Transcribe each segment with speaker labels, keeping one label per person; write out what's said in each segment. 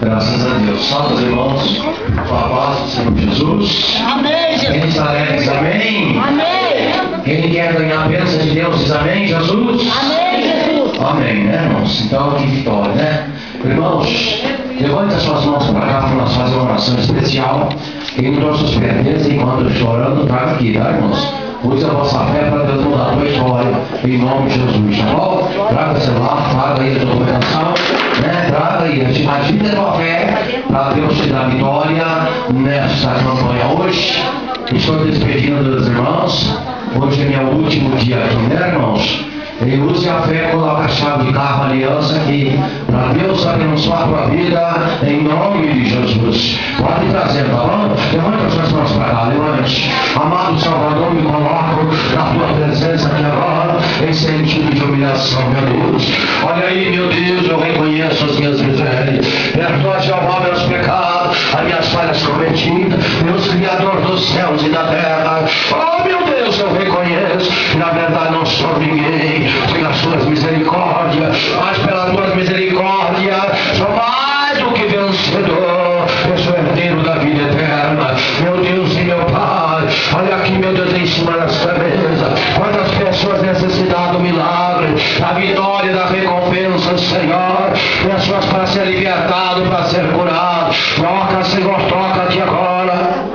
Speaker 1: Graças a Deus. Salve os irmãos. Com a paz do Senhor Jesus.
Speaker 2: Amém, Jesus.
Speaker 1: Quem está alegre diz amém.
Speaker 2: Amém.
Speaker 1: Quem quer ganhar a bênção de Deus diz amém, Jesus.
Speaker 2: Amém, Jesus.
Speaker 1: Amém, né, irmãos? Então, que vitória, né? Irmãos, levante as suas mãos para cá para nós fazer uma oração especial. Quem não trouxe os pertences enquanto chorando, traga aqui, tá, irmãos? Use a vossa fé para Deus mudar a tua história, em nome de Jesus, tá bom? Traga o celular, traga aí a documentação, né? Traga aí a vida da tua fé, para Deus te dar vitória nesta campanha hoje. Estou despedindo dos irmãos. Hoje é meu último dia aqui, né, irmãos? E use a fé, coloca a chave de carro, a aliança aqui, para Deus abençoar a tua vida, em nome de Jesus. Pode trazer, tá bom? Levanta as suas mãos para cá, levante. Amado Salvador, me coloco na tua presença aqui agora, em sentido de humilhação, meu Deus. Olha aí, meu Deus, eu reconheço as minhas misérias. Perdoa, Jeová, meus pecados, as minhas falhas cometidas, Deus Criador dos céus e da terra. Oh, meu Deus, eu reconheço que na verdade não sou ninguém. Sem as suas misericórdias, mas pelas tuas misericórdias sou mais do que vencedor. Eu sou herdeiro da vida eterna, meu Deus e meu Pai. Olha aqui, meu Deus, em cima desta mesa, quantas pessoas necessitam do milagre, da vitória, da recompensa, Senhor. Pessoas para ser libertado, para ser curado. Toca, Senhor, toca aqui agora.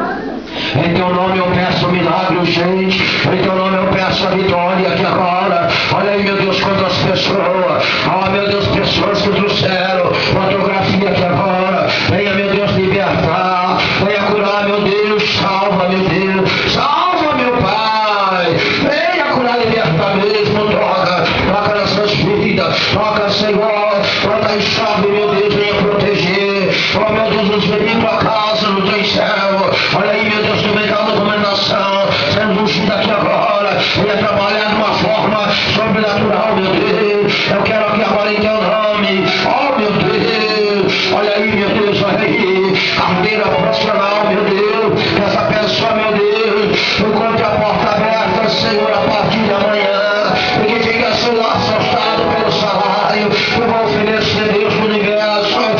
Speaker 1: Em teu nome eu peço o milagre urgente. Em teu nome eu peço a vitória aqui agora. Olha aí, meu Deus, quantas pessoas. Oh, meu Deus, pessoas que trouxeram fotografia aqui agora. Venha, meu Deus, libertar. Venha curar, meu Deus. Salva, meu Deus. Salva, meu Pai. Venha curar, libertar mesmo. Toca nessas vidas. Toca, Senhor. Toca e chave, meu Deus, venha proteger. Oh, meu Deus, nos venha para casa no teu céu. Olha aí, meu Deus, tu vem dar documentação. Sendo ungido aqui agora. Venha trabalhar de uma forma sobrenatural, meu Deus. Eu quero aqui agora em teu nome. Oh, meu Deus. Olha aí, meu Deus, olha aí. Carteira profissional, meu Deus. Essa pessoa, meu Deus, encontre a porta aberta, Senhor, a partir de amanhã. E que diga, Senhor, assustado pelo salário. Eu vou oferecer, Deus, no universo. Eu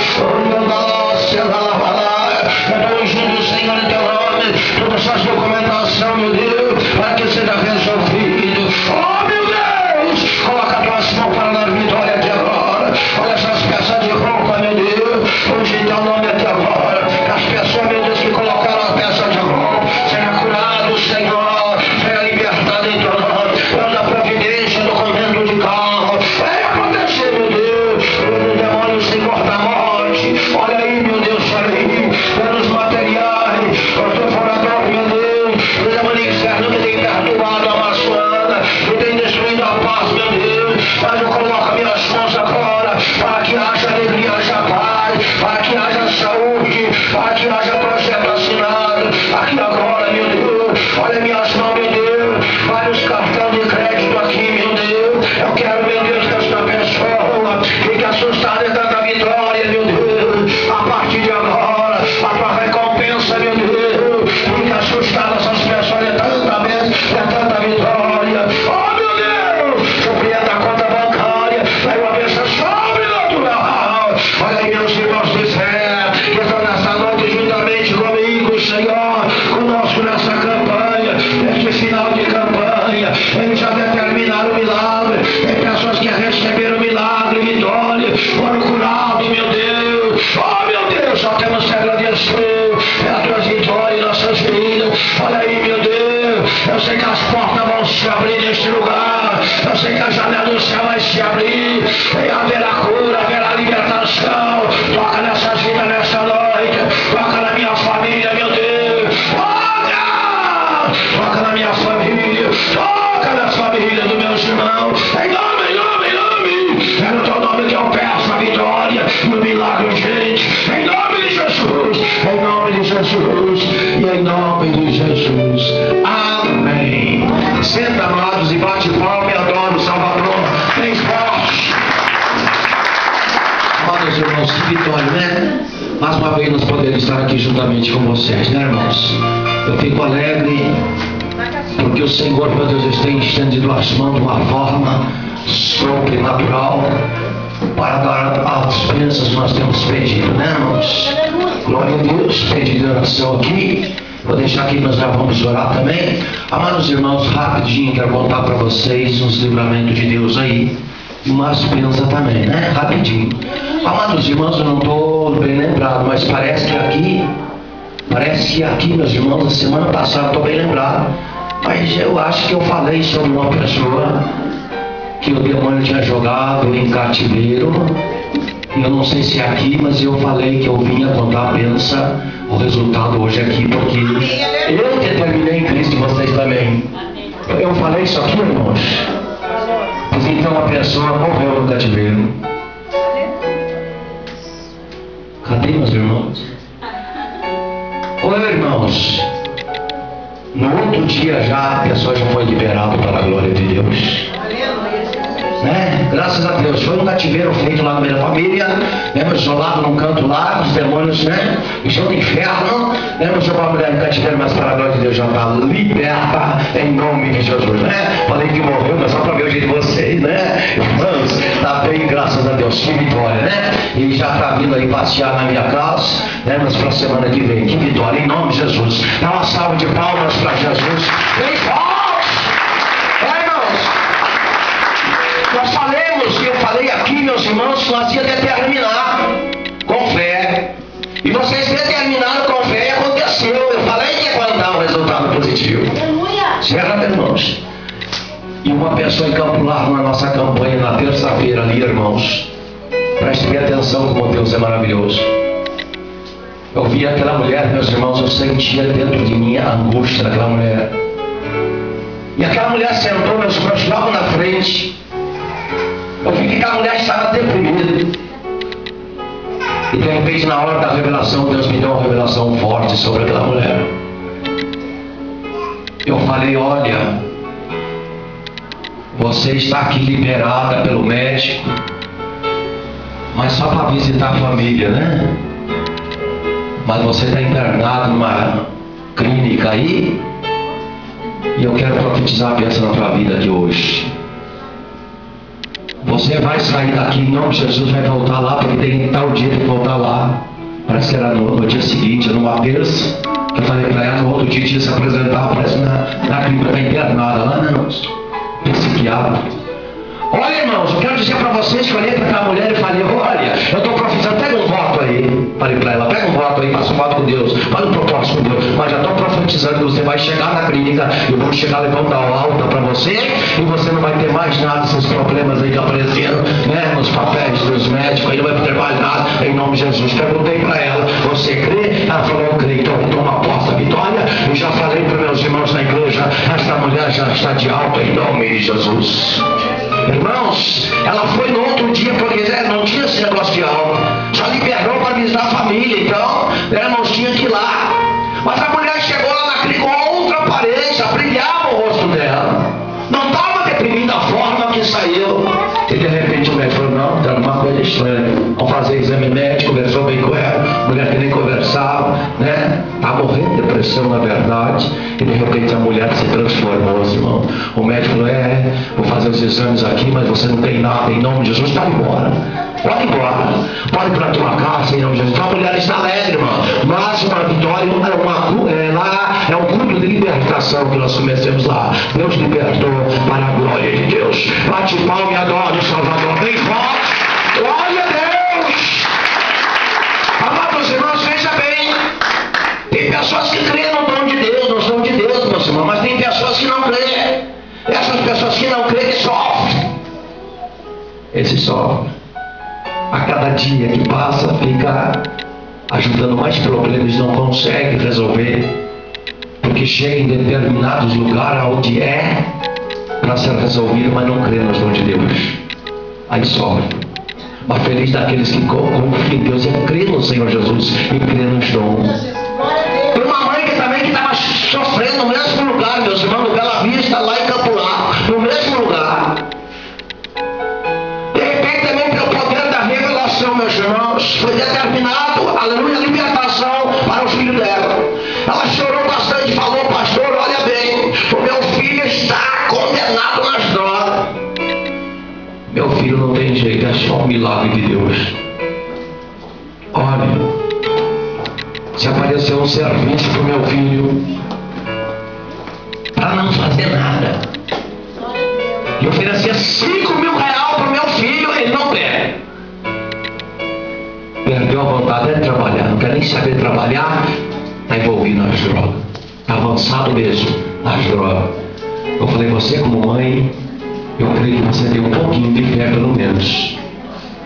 Speaker 1: estou ungindo, Senhor, em teu nome. Toda essa documentação, meu Deus, para que seja resolvido. Oh, meu Deus, coloca a tua mão para dar vitória aqui agora. Olha essas peças de roupa, meu Deus, hoje em teu nome aqui agora. As pessoas, meu Deus, que colocaram a peça de roupa, seja curado, Senhor, seja libertado em teu nome. Deus da providência, documento de carro, vai acontecer, meu Deus. O demônio, Senhor, da morte. Olha aí, meu Deus, olha aí, pelos materiais, o teu forador, meu Deus, o demônio inferno que tem perturbado a maçoana, que tem destruído a paz, meu Deus. Mas eu coloco minhas mãos agora, para que haja alegria, haja paz, para que haja saúde, para que haja projeto assinado, aqui agora, meu Deus. Olha minhas mãos, meu Deus, vários cartões de crédito aqui, meu Deus. Eu quero, meu Deus, que esta pessoa fique assustada em tanta vitória, meu Deus. A partir de agora, a tua recompensa, meu Deus. Fique assustada essas pessoas de tanta bênção, de tanta vitória. Oh, meu Deus, surpreenda a conta bancária, vai uma bênção sobrenatural. Olha aí, meus irmãos de fé, que estão nessa noite juntamente comigo, Senhor, conosco nessa campanha, neste final de campanha. Ele já determinar o milagre. Tem pessoas que receberam o milagre, vitória, foram curados, meu Deus. Oh, meu Deus, só temos que agradecer pelas tuas vitórias em nossas vidas. Olha aí, meu Deus, eu sei que as portas vão se abrir neste lugar. Eu sei que a janela do céu vai se abrir. E haverá cura, haverá libertação. Toca nessas vidas nessa noite. Toca na minha família, meu Deus. Toca na minha família. Toca na família dos meus irmãos. Em nome, em nome, em nome. É no teu nome que eu peço a vitória e o milagre urgente. Em nome de Jesus. Em nome de Jesus. E em nome de Jesus. Amém. Senta, amados, e bate palma e adora o Salvador. Bem forte. Amados irmãos, que vitória, né? Mais uma vez nós podemos estar aqui juntamente com vocês, né, irmãos? Eu fico alegre porque o Senhor, meu Deus, tem estendido as mãos de uma forma sobrenatural para dar as bênçãos que nós temos despedido, né, irmãos? Glória a Deus, pedido de oração aqui. Vou deixar aqui, nós já vamos orar também. Amados irmãos, rapidinho, quero contar para vocês uns livramentos de Deus aí. E o Márcio pensa também, né? Rapidinho. Amados irmãos, eu não estou bem lembrado, mas parece que aqui, meus irmãos, a semana passada, estou bem lembrado. Mas eu acho que eu falei sobre uma pessoa que o demônio tinha jogado em cativeiro. E eu não sei se é aqui, mas eu falei que eu vinha contar a benção, o resultado hoje aqui, porque eu determinei em Cristo e vocês também. Eu falei isso aqui, irmãos. Mas então a pessoa morreu no cativeiro. Cadê, meus irmãos? Oi, irmãos. No outro dia já a pessoa já foi liberada para a glória de Deus. Né? Graças a Deus, foi um cativeiro feito lá no meio da família, né? Isolado num canto lá, os demônios, né? Encheu do inferno, né? Não jogou a mulher no cativeiro, mas para a glória de Deus já está liberta em nome de Jesus, né? Falei que morreu, mas só para ver o jeito de vocês, né? Irmãos, está bem, graças a Deus, que vitória, né? E já está vindo aí passear na minha casa, né? Mas para a semana que vem, que vitória, em nome de Jesus. Dá uma salva de palmas para Jesus. Vem forte! Eu falei aqui, meus irmãos, que nós ia determinar com fé. E vocês determinaram com fé e aconteceu. Eu falei que ia contar um resultado positivo. Certo, irmãos? E uma pessoa em Campo Largo na nossa campanha na terça-feira ali, irmãos. Prestem atenção como Deus é maravilhoso. Eu vi aquela mulher, meus irmãos, eu sentia dentro de mim a angústia daquela mulher. E aquela mulher sentou, meus irmãos, logo na frente. Eu vi que aquela mulher estava deprimida. E de repente, na hora da revelação, Deus me deu uma revelação forte sobre aquela mulher. Eu falei, olha, você está aqui liberada pelo médico, mas só para visitar a família, né? Mas você está internado numa clínica aí, e eu quero profetizar a bênção na tua vida de hoje. Você vai sair daqui em nome de Jesus, vai voltar lá, porque tem tal dia que voltar lá. Parece que era no dia seguinte, numa terça. Eu falei para ela, no outro dia tinha se apresentar, parece na clínica internada lá, né, irmãos? Psiquiatra. Olha, irmãos, eu quero dizer para vocês que eu olhei para aquela mulher e falei, olha, eu estou profetizando, pega um voto aí. Falei para ela, pega um voto aí, faça um voto com Deus, faz um propósito com Deus. Mas já estou profetizando que você vai chegar na clínica, eu vou chegar levando a alta para você, e você não vai ter mais nada desses problemas aí que apareceram, né, nos papéis dos médicos, aí não vai ter mais nada, em nome de Jesus. Perguntei para ela, você crê? Ela falou, eu creio, então toma posse da vitória. Eu já falei para meus irmãos na igreja, esta mulher já está de alta em nome de Jesus. Irmãos, ela foi no outro dia, porque não tinha esse negócio de alta, só liberou para visitar a família, então, irmãos, tinha que ir lá. Mas a mulher chegou lá na clínica com outra aparência, brilhava o rosto dela, não estava deprimida da forma que saiu. E de repente o médico falou, não, está uma coisa estranha, vamos fazer exame médico, conversou bem com ela, mulher que nem conversava, né? Está morrendo de depressão, na verdade. E de repente a mulher se transformou, irmão. O médico falou, vou fazer os exames aqui, mas você não tem nada, em nome de Jesus, pode ir embora. Pode ir embora. Pode ir para a tua casa, em nome de Jesus. Então a mulher está alegre, irmão. Mas uma vitória, lá é um culto de libertação que nós começamos lá. Deus libertou para a glória de Deus. Bate palma e adora o Salvador. Bem forte. Glória a Deus. Amados irmãos, veja bem. Tem pessoas que creem no dom de Deus, no dom de Deus, meus irmãos, mas tem pessoas que não creem. Essas pessoas que não creem sofrem. Esse sofre. A cada dia que passa, fica ajudando mais problemas, não consegue resolver, porque chega em determinados lugares onde é para ser resolvido, mas não crê no dom de Deus. Aí sofre. Mas feliz daqueles que confiam em Deus e crê no Senhor Jesus e crê nos dons. Tem uma mãe que também estava sofrendo no mesmo lugar, meus irmãos, no Bela Vista, lá em Campo Largo, no mesmo lugar. De repente também pelo poder da revelação, meus irmãos, foi determinado, aleluia, a libertação para o filho dela. Ela chorou bastante e falou, pastor, olha bem, o meu filho está condenado nas drogas. Meu filho não tem jeito, é só um milagre de Deus. serviço para o meu filho, para não fazer nada. E oferecia 5 mil reais para o meu filho, ele não quer. Perdeu a vontade de trabalhar, não quer nem saber trabalhar, está envolvido nas drogas. Está avançado mesmo nas drogas. Eu falei, você como mãe, eu creio que você tem um pouquinho de fé pelo menos.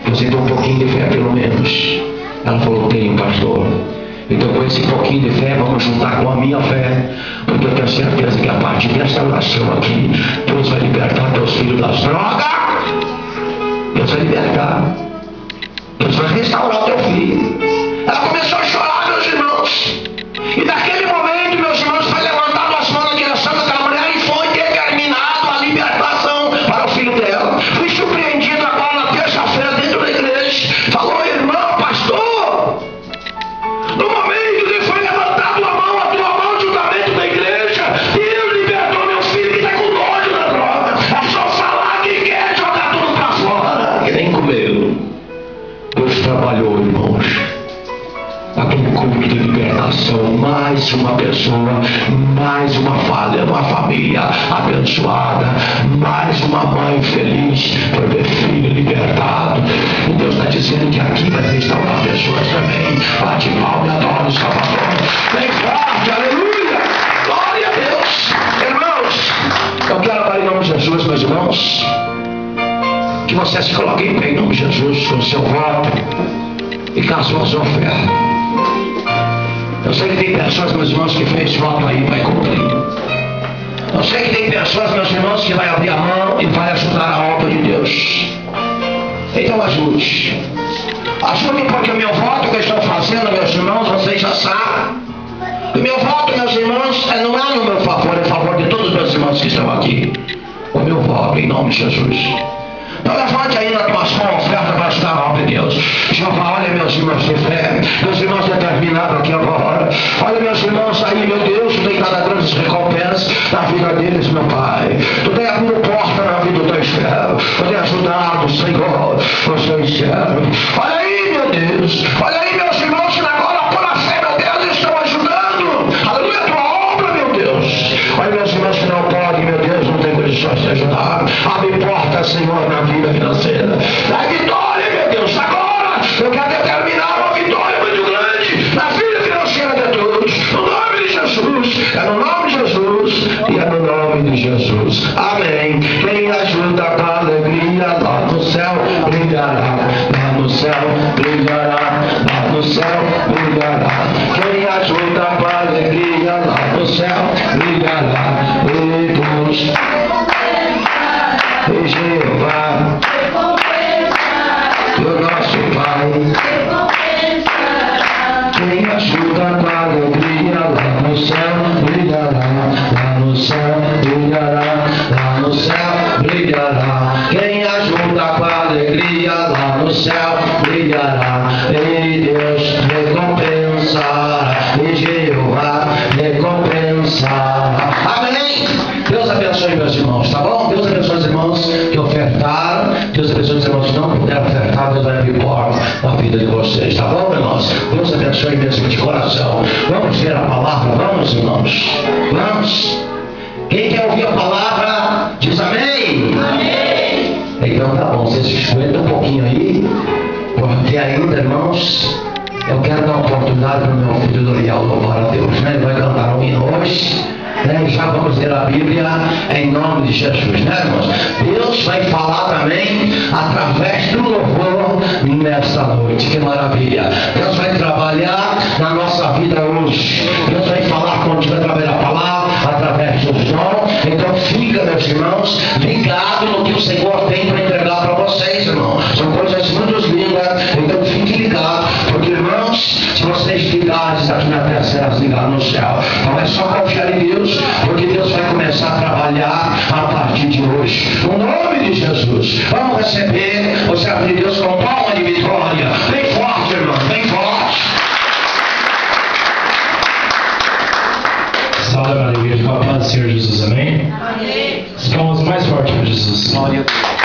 Speaker 1: Você tem um pouquinho de fé pelo menos. Ela falou, tenho, pastor. Então com esse pouquinho de fé, vamos juntar com a minha fé, porque eu tenho certeza que a partir dessa oração aqui, Deus vai libertar teus filhos das drogas. Deus vai libertar. Deus vai restaurar o teu filho. Ela começou a chorar, meus irmãos. E naquele momento, meus irmãos, foi levantado as mãos na direção daquela mulher e foi determinado a libertação para o filho dela. Fui surpreendido agora na terça-feira dentro da igreja. Falou, irmão, pastor, no momento que foi levantado a tua mão juntamente da igreja, Deus libertou meu filho que está com nojo da droga. É só falar que quer jogar tudo para fora. E nem comeu. Deus trabalhou, irmãos. Aquele culto de libertação, mais uma pessoa, mais uma família abençoada, mais uma mãe feliz por ver filho libertado. E Deus está dizendo que aqui vai restaurar pessoas também. Bate palma e adora o Salvador. Bem forte, aleluia! Glória a Deus! Irmãos, eu quero dar em nome de Jesus, meus irmãos, que você se coloque em pé em nome de Jesus com o seu voto e com as suas ofertas. Eu sei que tem pessoas, meus irmãos, que fez voto aí e vai cumprir. Eu sei que tem pessoas, meus irmãos, que vai abrir a mão e vai ajudar a obra de Deus. Então ajude. Ajude, porque o meu voto que eu estou fazendo, meus irmãos, vocês já sabem. O meu voto, meus irmãos, não é no meu favor, é a favor de todos os meus irmãos que estão aqui. O meu voto, em nome de Jesus. Então levante aí na tua mão oferta para ajudar a obra de Deus. Jeová, olha meus irmãos de fé, meus irmãos determinados aqui agora. Olha meus irmãos aí, meu Deus, tu tem dado grandes recompensas na vida deles, meu Pai. Tu tem abrido porta na vida do teu servo. Tu tem ajudado, Senhor, os teus servos. Olha aí, meu Deus. Olha aí, meus irmãos, que agora por a fé, meu Deus, estão ajudando. Aleluia, a tua obra, meu Deus. Olha meus irmãos que não podem, meu Deus, não tem condições de ajudar. Abre porta, Senhor, na vida financeira. Dá vitória, meu Deus. Agora eu quero determinar uma vitória muito grande na vida financeira de todos. No nome de Jesus. É no nome de Jesus e é no nome de Jesus. Amém. Quem ajuda com alegria lá no céu brilhará. Lá no céu brilhará. Lá no céu brilhará. Quem ajuda com alegria lá no céu brilhará. E Deus e Jeová, o nosso Pai, quem ajuda com alegria lá no céu brilhará, lá no céu brilhará, lá no céu brilhará. Quem ajuda com alegria lá no céu brilhará, e Deus recompensará, e Jeová recompensará. Amém. Deus abençoe meus irmãos, tá bom? Deus abençoe os irmãos que ofertaram. Deus abençoe os irmãos que não puderam ofertar. Deus vai abrir porta na vida de vocês, tá bom, irmãos? Deus abençoe mesmo de coração. Vamos ver a palavra, vamos, irmãos? Vamos? Quem quer ouvir a palavra, diz amém. Amém. Então tá bom, vocês escutam um pouquinho aí, porque ainda, irmãos, eu quero dar uma oportunidade para o meu filho Doriel louvar a Deus, né? Ele vai cantar um hino hoje. E já vamos ler a Bíblia em nome de Jesus, né, irmãos? Deus vai falar também através do louvor nesta noite, que maravilha. Deus vai trabalhar na nossa vida hoje. Deus vai falar contigo através da palavra, através do som. Então fica, meus irmãos, ligado no que o Senhor tem para entregar para vocês, irmãos. São coisas muito lindas, então fique ligado, porque, irmãos, se vocês ligarem aqui na terra, será ligado no céu. Então é só confiar em Deus, porque Deus vai começar a trabalhar a partir de hoje. No nome de Jesus, vamos receber o servo de Deus com palma de vitória. Bem forte, irmão, bem forte.
Speaker 3: Salve a igreja, com a paz do Senhor Jesus, amém? Amém. Palmas mais forte para Jesus. Glória a Deus.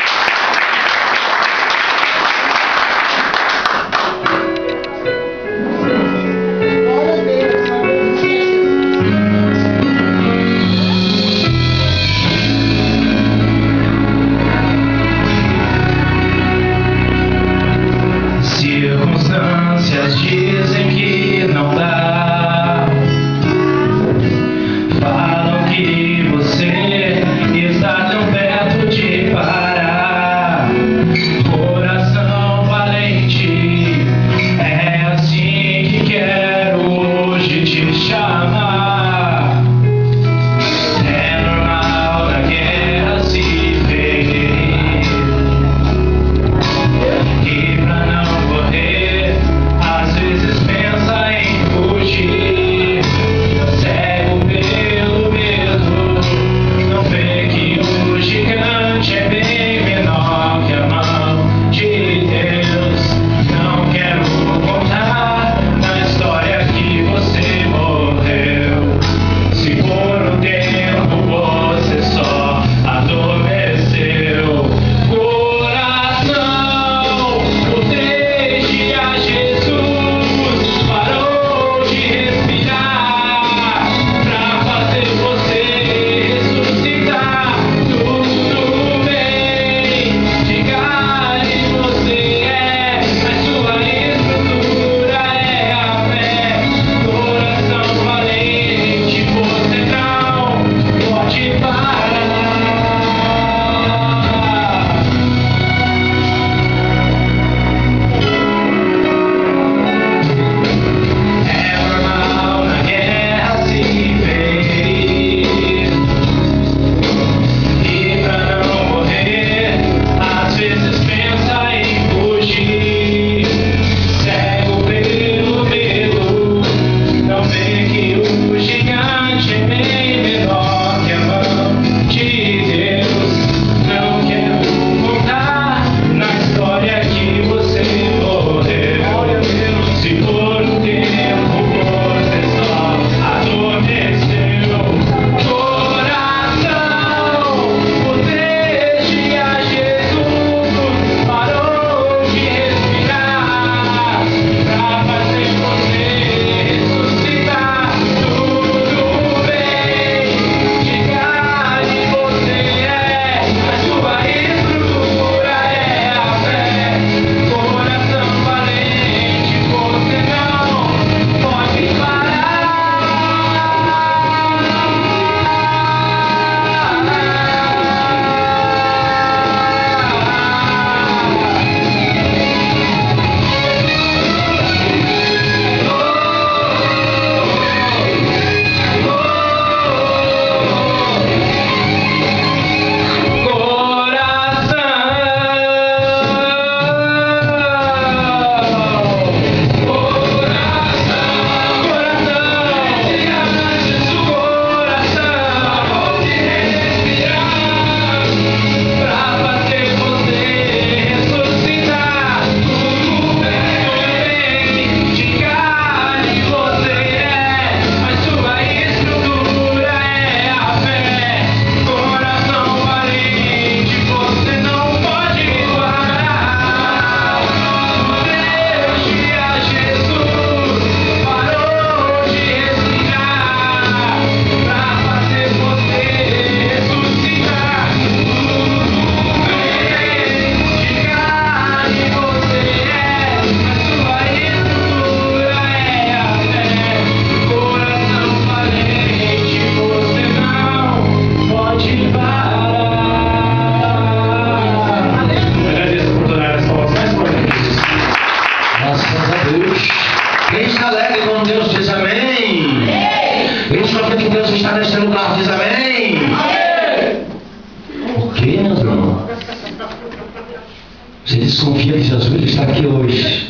Speaker 1: desconfia que Jesus está aqui hoje.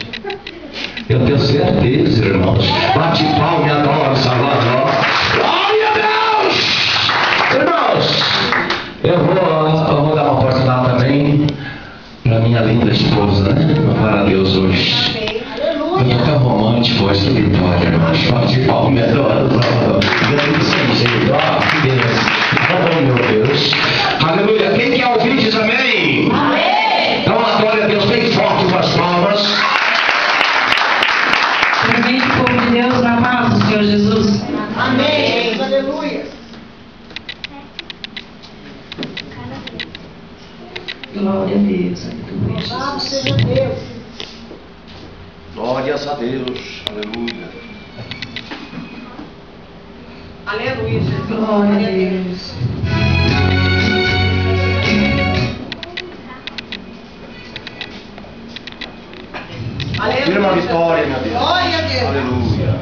Speaker 1: Eu tenho certeza, irmãos. Bate palma e adora o Salvador. Glória a Deus! Irmãos, eu vou dar uma oportunidade também para minha linda esposa, né? Para Deus hoje. Eu tô tão romântico hoje, que vitória, irmãos. Bate palma e adora o Salvador. Grande jeito, ó, que beleza. Oh, meu Deus. Aleluia. Quem quer ouvir diz amém?
Speaker 2: Amém.
Speaker 1: Então, a glória a Deus bem forte com as palmas.
Speaker 2: Permite o povo de Deus na paz do Senhor Jesus.
Speaker 4: Amém. Aleluia.
Speaker 2: Glória a Deus. Aleluia.
Speaker 4: Louvado seja Deus.
Speaker 1: Glórias a Deus. Aleluia.
Speaker 4: Aleluia, Jesus.
Speaker 2: Glória a Deus.
Speaker 1: Firma a vitória, meu Deus.
Speaker 4: Glória a Deus.
Speaker 1: Aleluia.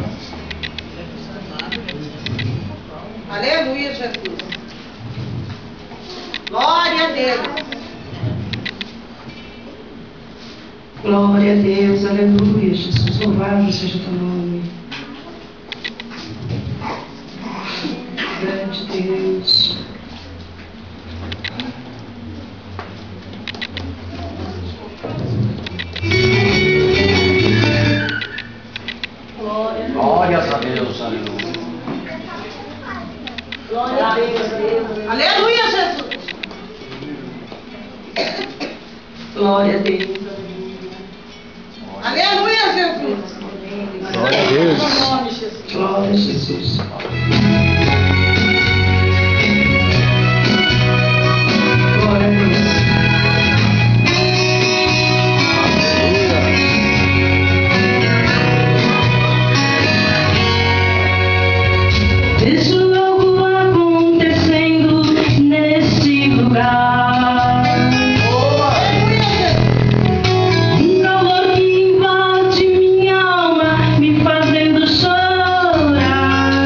Speaker 4: Aleluia, Jesus. Glória a Deus.
Speaker 2: Glória a Deus. Aleluia. Jesus, louvado seja o teu nome. Grande Deus.
Speaker 1: Glórias a Deus. Aleluia.
Speaker 4: Glória a Deus. Aleluia, Jesus.
Speaker 2: Glória a Deus.
Speaker 4: Aleluia, Jesus.
Speaker 1: Glória a Deus.
Speaker 4: Em nome de Jesus.
Speaker 2: Glória a Jesus. Glória a Deus. Vejo algo acontecendo neste lugar. Um calor que invade minha alma, me fazendo chorar.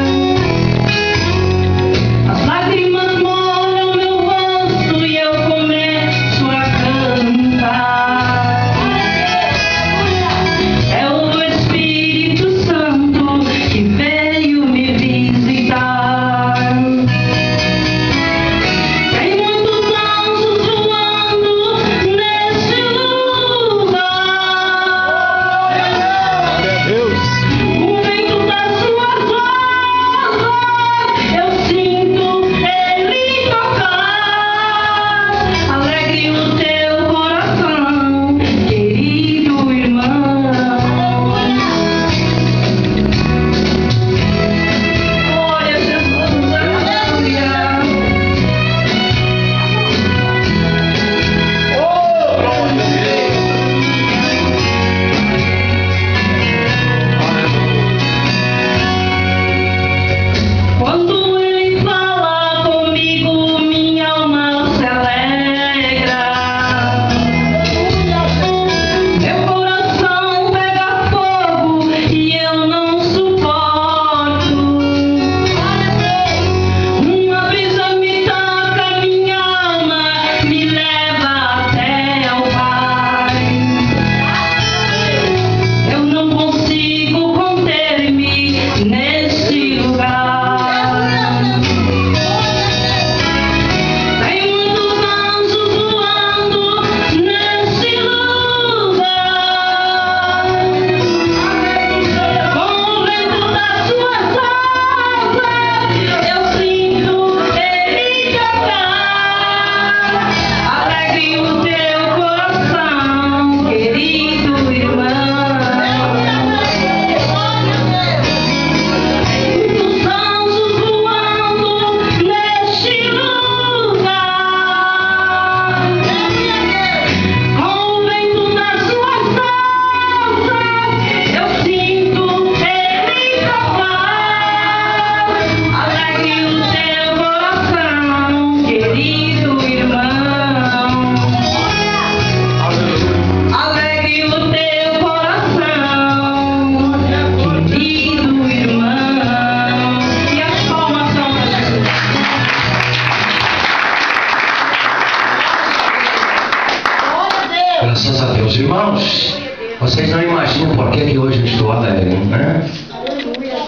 Speaker 1: Vocês não imaginam por que hoje eu estou alegre, né?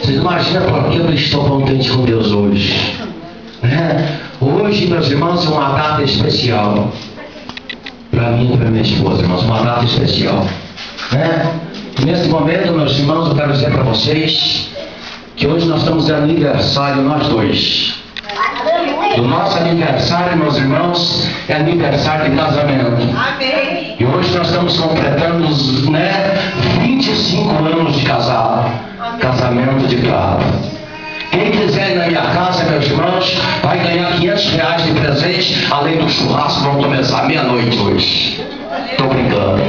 Speaker 1: Vocês imaginam por que eu estou contente com Deus hoje, né? Hoje, meus irmãos, é uma data especial para mim e para minha esposa, irmãos, uma data especial, né? Nesse momento, meus irmãos, eu quero dizer para vocês que hoje nós estamos de aniversário, nós dois. O nosso aniversário, meus irmãos, é aniversário de casamento.
Speaker 4: Amém.
Speaker 1: E hoje nós estamos completando, né, 25 anos de casado. Casamento de prata. Quem quiser ir na minha casa, meus irmãos, vai ganhar R$500 de presente, além do churrasco, vamos começar meia-noite hoje. Estou brincando.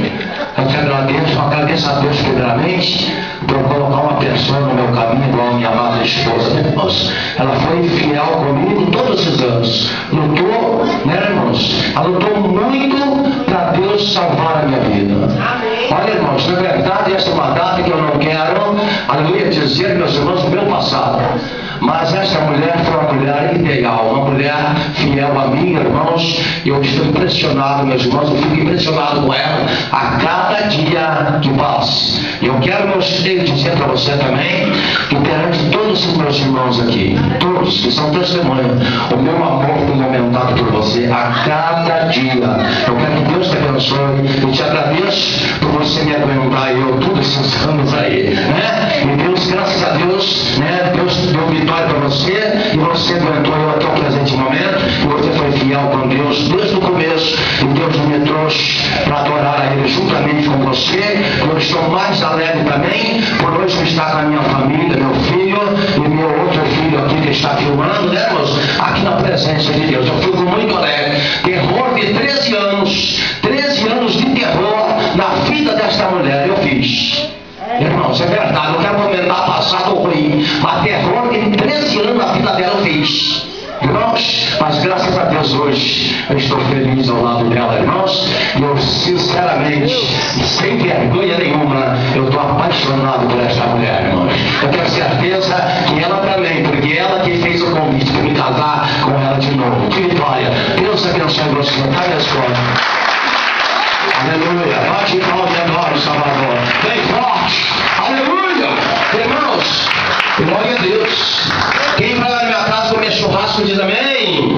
Speaker 1: Eu te agradeço a Deus primeiramente por colocar uma pessoa no meu caminho, igual a minha amada esposa, né, irmãos? Ela foi fiel comigo todos esses anos. Lutou, né, irmãos? Ela lutou muito para Deus salvar a minha vida. Olha, irmãos, na verdade, essa é uma data que eu não quero, aleluia, dizer, meus irmãos, do meu passado. Mas esta mulher foi uma mulher ideal, uma mulher fiel a mim, irmãos. E eu estou impressionado, meus irmãos, eu fico impressionado com ela a cada dia que passa. E eu quero, meus filhos, dizer para você também que perante todos os meus irmãos aqui, todos que são testemunhas, o meu amor foi aumentado por você a cada dia. Eu quero que Deus te abençoe. Eu te agradeço por você me aguentar eu todos esses anos aí, né? E Deus, graças a Deus, né? Deus deu vitória para você e você aguentou eu até o presente momento. E você foi fiel com Deus desde o começo. E Deus me trouxe para adorar a Ele juntamente com você. Eu estou mais alegre também por hoje estar com a minha família, meu filho e meu outro filho aqui que está filmando, né, irmãos? Aqui na presença de Deus. Eu fico muito alegre. Terror de 13 anos de terror na vida desta mulher eu fiz. Irmãos, é verdade, eu quero comentar passado ou ruim, mas terror de 13 anos na vida dela eu fiz. Irmãos, mas graças a Deus hoje eu estou feliz ao lado dela, irmãos. E eu sinceramente, sem vergonha nenhuma, eu estou apaixonado por esta mulher, irmãos. Eu tenho certeza que ela também, porque ela que fez o convite para me casar com ela de novo. Que vitória! Deus abençoe você, tá minhas costas. Aleluia! Bate palma e adore, Salvador. Bem forte! Aleluia! Irmãos, glória a Deus. Quem vai lá na minha casa comer churrasco diz amém?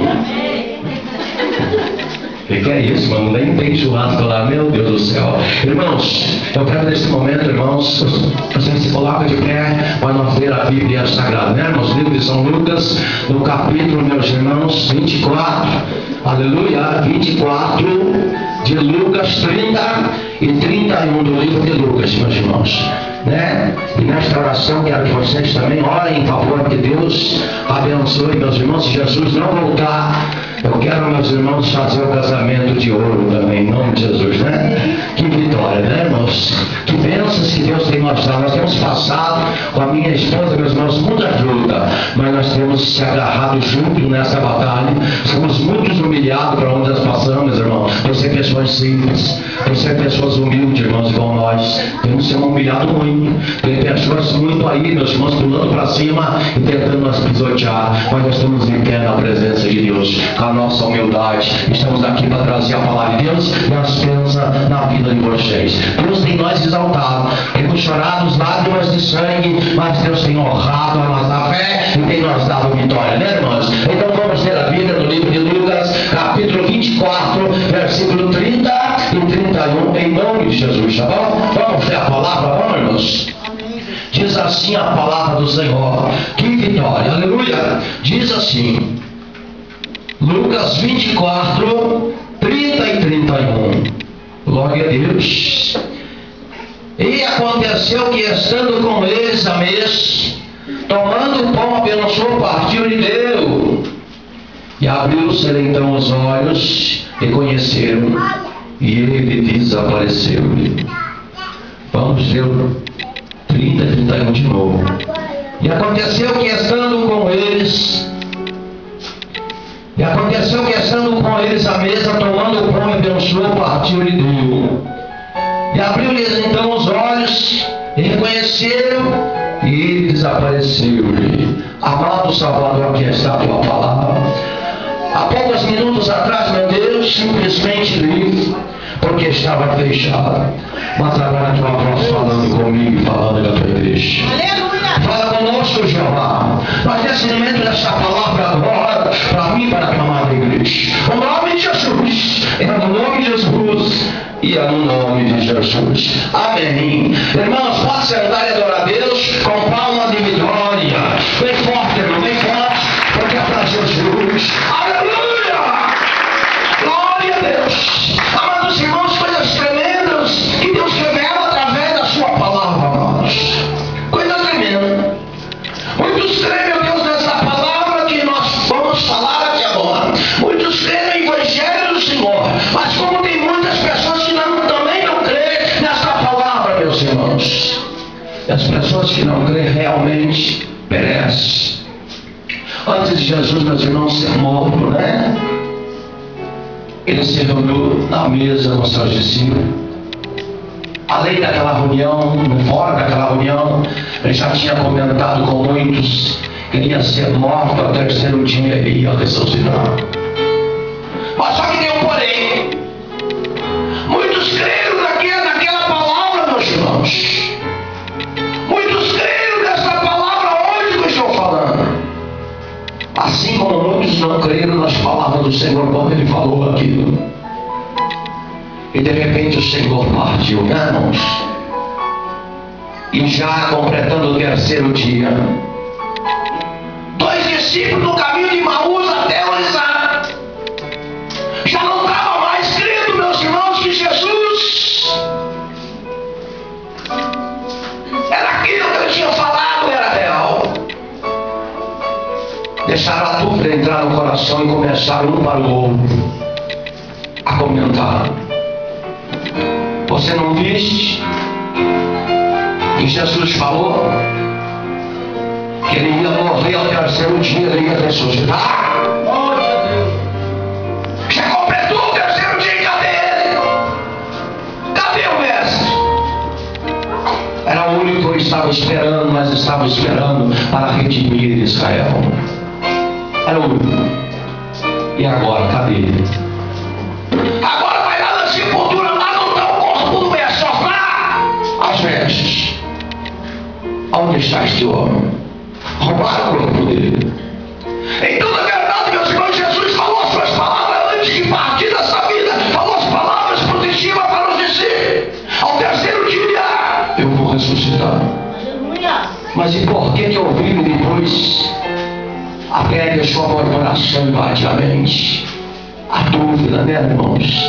Speaker 1: O que é isso, mano? Nem tem churrasco lá, meu Deus do céu. Irmãos, eu quero nesse momento, irmãos, você se coloca de pé para nós ler a Bíblia Sagrada, né, irmãos? Livro de São Lucas, no capítulo, meus irmãos, 24, aleluia, 24 de Lucas, 30 e 31 do livro de Lucas, meus irmãos, né? E nesta oração quero que vocês também orem em favor de Deus abençoe, meus irmãos. Se Jesus não voltar, eu quero, meus irmãos, fazer o casamento de ouro também, em nome de Jesus, né? Que vitória, né, irmãos? Que bênçãos que Deus tem mostrado. Nós temos passado com a minha esposa, meus irmãos, muita luta, mas nós temos se agarrado juntos nessa batalha. Somos muito humilhados para onde nós passamos, irmão. Você é pessoas simples, você é pessoas humildes, irmãos, igual nós. Temos sido humilhados muito. Tem pessoas muito aí, meus irmãos, pulando para cima e tentando nos pisotear, mas nós estamos em pé na presença de Deus. A nossa humildade, estamos aqui para trazer a palavra de Deus e as bênçãos na vida de vocês. Deus tem nós exaltado, temos chorado lágrimas de sangue, mas Deus tem honrado a nossa fé e tem nos dado vitória, né, irmãos? Então vamos ler a Bíblia no livro de Lucas, capítulo 24, versículo 30 e 31, em nome de Jesus, tá bom? Vamos ler a palavra, vamos, irmãos? Diz assim a palavra do Senhor, que vitória, aleluia! Diz assim, Lucas 24, 30 e 31. Glória a Deus. E aconteceu que, estando com eles à mesa, tomando o pão, abençoou, partiu e deu. E abriu-se então os olhos e conheceram, e ele desapareceu-lhe. Vamos ler 30 e 31 de novo. E aconteceu que, estando com eles à mesa, tomando o pão, abençoou, partiu e deu. E abriu-lhes então os olhos, e reconheceram, e ele desapareceu-lhe. Amado Salvador, aqui está a tua palavra. Há poucos minutos atrás, meu Deus, simplesmente li porque estava fechada. Mas agora tu estás falando comigo e falando da tua igreja.
Speaker 4: Aleluia.
Speaker 1: Fala conosco, Jeová. Nós descemos dessa palavra agora para mim e para a tua amada igreja. No nome de Jesus. É no nome de Jesus. E é no nome de Jesus. Amém. Irmãos, pode sentar e adorar a Deus com palmas de vitória. Bem forte, irmão, bem forte, porque é para Jesus. Aleluia! Glória a Deus. Amados irmãos, coisas tremendas que Deus revela através da sua palavra a nós. Coisa tremenda. Muitos creem, meu Deus, nessa palavra que nós vamos falar aqui agora. Muitos creem no Evangelho do Senhor. Mas como tem muitas pessoas que também não creem nessa palavra, meus irmãos. E as pessoas que não creem realmente perecem. Antes de Jesus, meus irmãos, ser morto, né? Ele se reuniu na mesa com seus discípulos. Além daquela reunião, fora daquela reunião, ele já tinha comentado com muitos que ele ia ser morto ao terceiro dia e ia ressuscitar. Mas só que tem um porém. Muitos creram naquela palavra, meus irmãos. Muitos creram nessa palavra hoje que eu estou falando. Assim como muitos não creram nas palavras do Senhor quando ele falou aquilo. E de repente o Senhor partiu, né, irmãos? E já completando o terceiro dia, 2 discípulos no caminho de Emaús até Orizá já não estavam mais crendo, meus irmãos, que Jesus era aquilo que ele tinha falado, era real. Deixaram a dúvida entrar no coração e começaram um para o outro a comentar. Você não viste que Jesus falou que ele ia morrer ao terceiro dia, ele ia ressuscitar? Já completou o terceiro dia, cadê ele? Cadê o mestre? Era o único que eu estava esperando, mas estava esperando para redimir Israel. Era o único. E agora, cadê ele? Agora vai lá na sepultura, lá não está o corpo do mestre, só está as vestes. Onde está este homem? Roubaram o corpo dele. Então, na verdade, meus irmãos, Jesus falou as suas palavras antes de partir dessa vida. Falou as palavras positivas para nos dizer: ao terceiro dia eu vou ressuscitar. Mas e por que ouviram depois? A fé deixou o coração invade a mente. A dúvida, né, irmãos?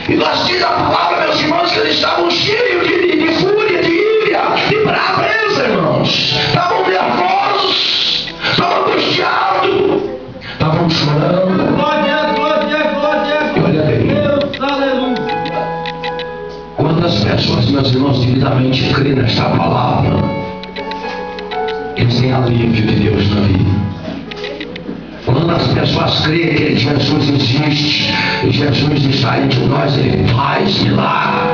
Speaker 1: E nós diz a palavra, meus irmãos, que eles estavam cheios de fúria, de ira, de braveza, irmãos. Estavam nervosos, estavam angustiados, estavam chorando.
Speaker 5: Glória, glória, glória.
Speaker 1: E olha bem,
Speaker 5: Deus, aleluia.
Speaker 1: quantas pessoas, meus irmãos, devidamente creem nesta palavra, eles têm alívio de Deus na vida. Quando as pessoas creem que Jesus existe e Jesus está entre nós, ele faz milagre.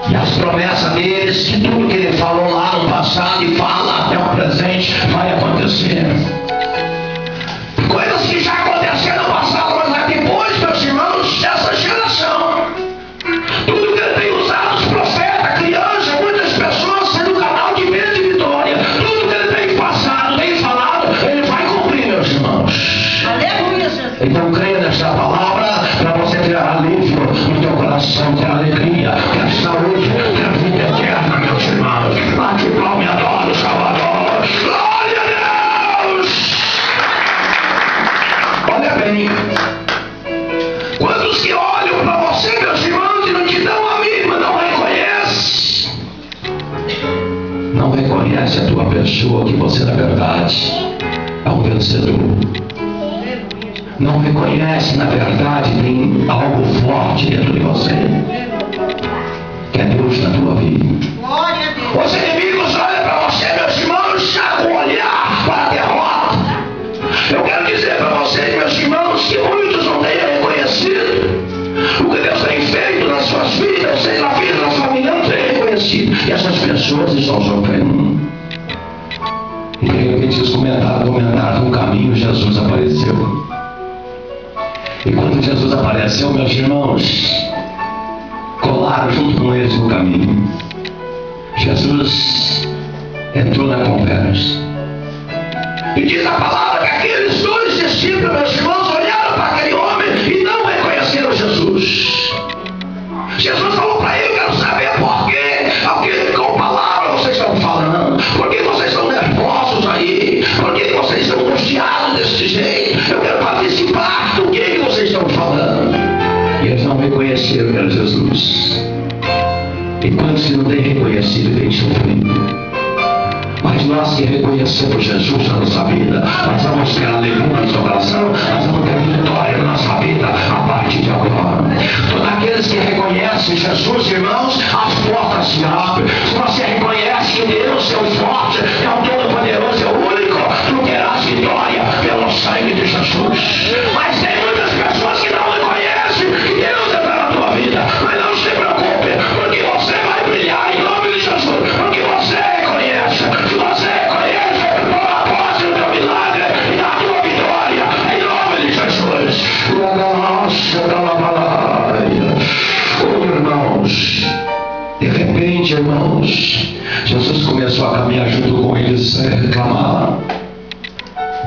Speaker 1: E as promessas deles, que tudo que ele falou lá no passado e fala até o presente, vai acontecer. Coisas que já aconteceram no passado, mas depois, meus irmãos, dessa geração, tudo que ele tem usado, os profetas, crianças, muitas pessoas, sendo canal de bênção e vitória, tudo que ele tem passado, tem falado, ele vai cumprir, meus irmãos.
Speaker 4: Aleluia, Jesus.
Speaker 1: Então creia nesta palavra para você ter alívio no teu coração, ter alegria, ter saúde, ter vida eterna, meus irmãos. Bate palma e adora o Salvador. Glória a Deus! Olha bem, quantos que olham para você, meus irmãos, e não te dão a mínima, não reconhece. Não reconhece a tua pessoa, que você na verdade é um vencedor. Não reconhece, na verdade, tem algo forte dentro de você, que é Deus na tua vida.
Speaker 4: Glória a Deus.
Speaker 1: Os inimigos olham para você, meus irmãos, já com olhar para a derrota. Eu quero dizer para vocês, meus irmãos, que muitos não têm reconhecido o que Deus tem feito nas suas vidas, seja na vida da família, não têm reconhecido. E essas pessoas estão sofrendo. E de repente eles comentaram no caminho, Jesus apareceu. E quando Jesus apareceu, meus irmãos, colaram junto com eles no caminho. Jesus entrou na conversa. E diz a palavra que aqueles dois discípulos, meus irmãos, olharam para aquele homem e não reconheceram Jesus. Jesus falou para ele: eu quero saber por quê, com palavras vocês estão falando, por que vocês estão nervosos aí, por que vocês estão angustiados desse jeito, eu quero participar do que vocês estão falando. E eles não reconheceram que era Jesus. E quando se não tem reconhecido, tem sofrido. Mas nós que reconhecemos Jesus na nossa vida, nós vamos ter alegria no nosso coração, nós vamos ter vitória na nossa vida a partir de agora. Todos aqueles que reconhecem Jesus, irmãos, as portas se abrem. Se você reconhece que Deus é o forte, é o Todo-Poderoso, é o único, tu terás vitória pelo sangue de Jesus. Mas tem muitas pessoas que não reconhecem que Deus está na tua vida. Mas não se preocupe, porque você vai brilhar em nome de Jesus, porque você reconhece. Se você reconhece, toma posse do teu milagre e da tua vitória em nome de Jesus. Oh, irmãos, de repente, irmãos, Jesus começou a caminhar junto com eles, reclamar.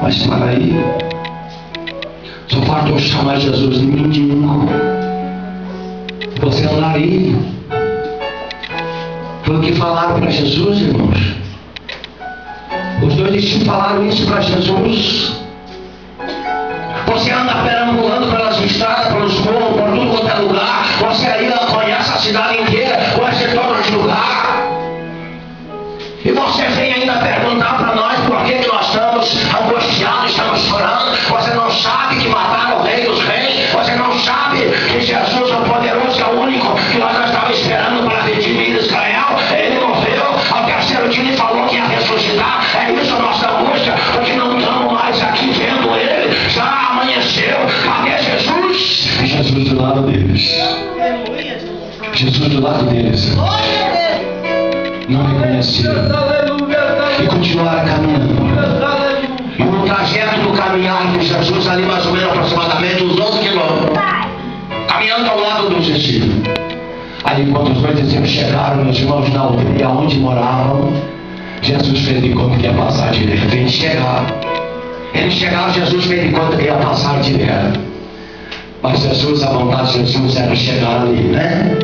Speaker 1: Mas para aí, só faltou chamar Jesus de mendigo. Você é um nariz. Foi o que falaram para Jesus, irmãos. Os dois discípulos falaram isso para Jesus. Você anda perambulando pelas estradas, pelos morros, por tudo quanto é lugar. Você aí conhece a cidade inteira, conhece todos os lugares. E você vem ainda perguntar para nós por que nós estamos angustiados, estamos chorando. Você não sabe que mataram o Rei dos Reis. Você não sabe que Jesus é o poderoso, é o único que nós não estávamos esperando para redimir Israel. Ele morreu, ao terceiro dia ele falou que ia ressuscitar. É isso a nossa angústia, porque não estamos mais aqui vendo ele. Já amanheceu. Cadê Jesus? E Jesus do lado deles. Jesus do lado deles. Não reconheceram e continuaram caminhando. E no trajeto do caminhar de Jesus, ali mais ou menos aproximadamente uns 11 quilômetros, caminhando ao lado dos discípulos. Aí quando os dois discípulos chegaram, meus irmãos, na aldeia onde moravam, Jesus fez de conta que ia passar direto. Eles chegaram, Jesus fez de conta que ia passar direto. Mas Jesus, a vontade de Jesus era chegar ali, né?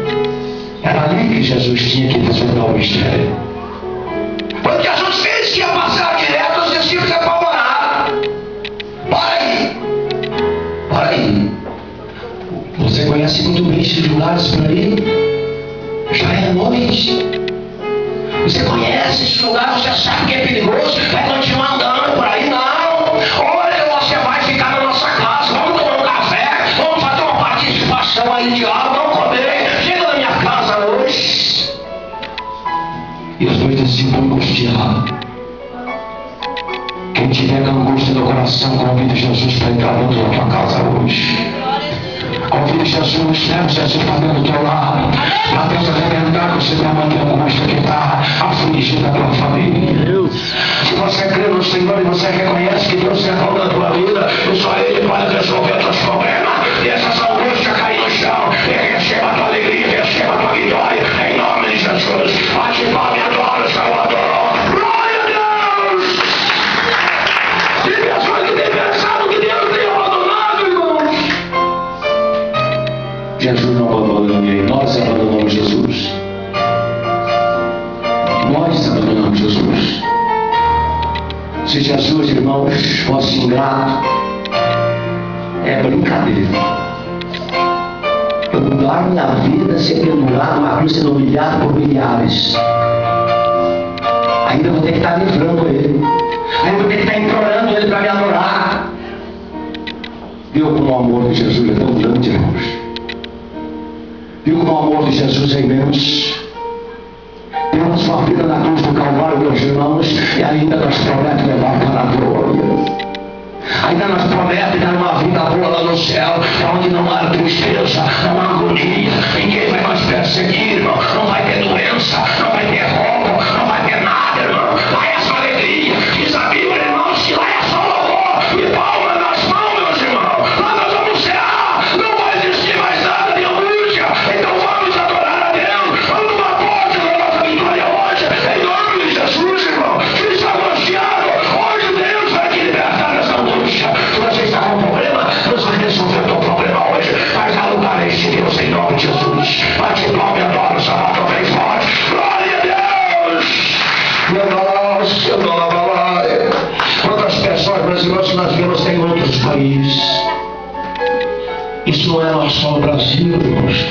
Speaker 1: Era ali que Jesus tinha que desvendar o mistério. Quando Jesus fez que ia passar direto, os discípulos se apavoraram. Para aí. Você conhece muito bem esses lugares por aí? Já é noite. Você conhece esses lugares, você sabe que é perigoso. Vai continuar andando por aí? Não. Olha, você vai ficar na nossa casa. Vamos tomar um café. Vamos fazer uma participação aí de algo. Vamos comer. Chega na minha casa hoje. E os dois discípulos angustiados. Quem tiver com angústia no coração, convide Jesus para entrar dentro da tua casa hoje. Convide Jesus, leva Jesus para dentro do teu lado. Para Deus arrebentar com você da mãe angústia que está afligida pela família. Se você crê no Senhor e você reconhece que Deus é dono da tua vida, e só Ele pode resolver os teus problemas. Deixa essa angústia cair no chão e receba a tua alegria, receba a tua vitória. Em nome de Jesus, bate palma e adora o Salvador. Glória a Deus! Tem pessoas que têm pensado que Deus tem abandonado, irmãos. Jesus não abandona ninguém, nós abandonamos Jesus. Nós abandonamos Jesus. Se Jesus, irmãos, fosse ingrato, é brincadeira. Eu mudar minha vida, ser pendurado na cruz, sendo humilhado por milhares. Ainda vou ter que estar livrando Ele. Ainda vou ter que estar implorando Ele para me adorar. Viu como o amor de Jesus é tão grande, irmãos? Viu como o amor de Jesus é imenso? Deu a sua vida na cruz do Calvário, meus irmãos, e ainda nos promete levar para a glória. Ainda nos promete dar uma vida boa lá no céu, onde não há tristeza, não há agonia, ninguém vai mais perseguir, irmão. Não vai ter doença, não vai ter roubo, não vai ter nada, irmão. Lá é só alegria. Diz a Bíblia, irmãos, que lá é só louvor e palma nas mãos, meus irmãos. Lá nós vamos ser altos. é só o Brasil, irmãos.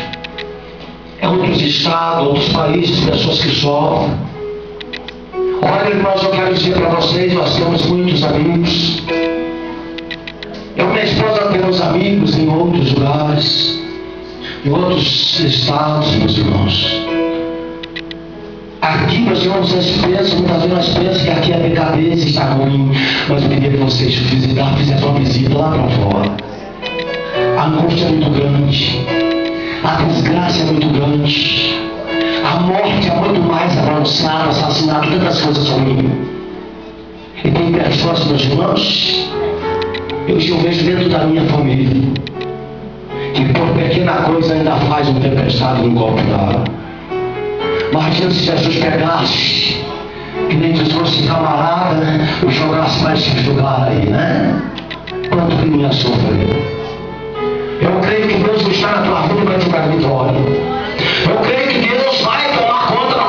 Speaker 1: É outros estados, outros países, pessoas que sofrem. Olha, irmãos, eu quero dizer para vocês, nós temos muitos amigos. Eu e minha esposa temos amigos em outros lugares, em outros estados, meus irmãos. Aqui, meus irmãos, vocês pensam, muitas vezes nós pensamos que aqui a decadência está ruim, mas eu queria que vocês fizessem uma visita lá para fora. A angústia é muito grande, a desgraça é muito grande, a morte é muito mais avançada, assassinato, tantas coisas ruins. E tem pessoas, meus irmãos, eu vejo dentro da minha família, que por pequena coisa ainda faz um tempestade no copo d'água. Imagina se Jesus pegasse, que nem se fosse camarada, né? O jogasse para esse lugar aí, né? Quanto que não ia sofrer? Eu creio que Deus está na tua vida para te dar vitória. Eu creio que Deus vai tomar conta da